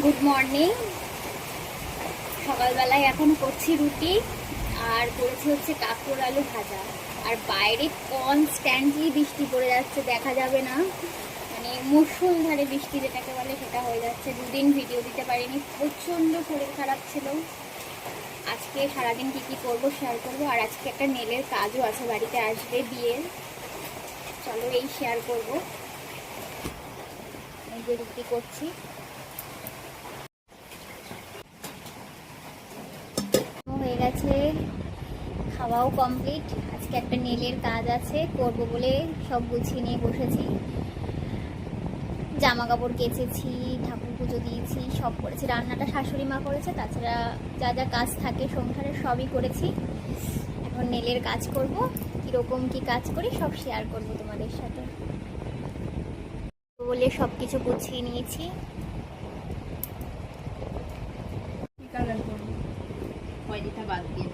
Good morning. সকালবেলায় এখন করছি রুটি আর করেছি হচ্ছে কাঁকড় আলু ভাজা। আর বাইরে কনস্ট্যান্টলি বৃষ্টি পড়ে যাচ্ছে, দেখা যাবে না, মানে মুষলধারে বৃষ্টি যেটাকে বলে সেটা হয়ে যাচ্ছে। দুদিন ভিডিও দিতে পারিনি, প্রচণ্ড শরীর খারাপ ছিল। আজকে সারাদিন কী কী করবো শেয়ার করবো। আর আজকে একটা নেলের কাজও আছে, বাড়িতে আসবে বিয়ের, চলো এই শেয়ার করবো। এই যে রুটি করছি, হয়ে গেছে, খাওয়াও কমপ্লিট। আজকে একটা নেলের কাজ আছে, করবো বলে সব গুছিয়ে নিয়ে বসেছি। জামা কাপড় কেচেছি, ঠাকুর পুজো দিয়েছি, সব করেছি। রান্নাটা শাশুড়ি মা করেছে, তাছাড়া যা যা কাজ থাকে সংসারের সবই করেছি। এখন নেলের কাজ করব, কীরকম কী কাজ করি সব শেয়ার করব তোমাদের সাথে। বলে সব কিছু গুছিয়ে নিয়েছি। বাদ দিয়ে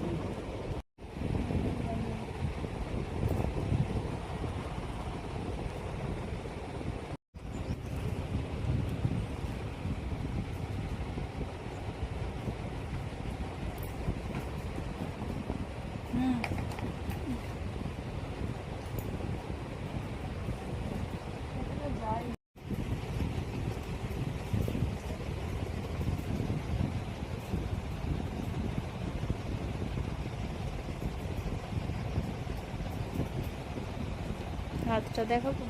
হাতটা দেখাবো।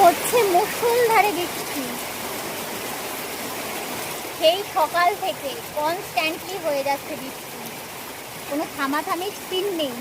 হচ্ছে মুষলধারে বৃষ্টি, সেই সকাল থেকে কনস্ট্যান্টলি হয়ে যাচ্ছে বৃষ্টি, কোনো থামাথামির সিন নেই।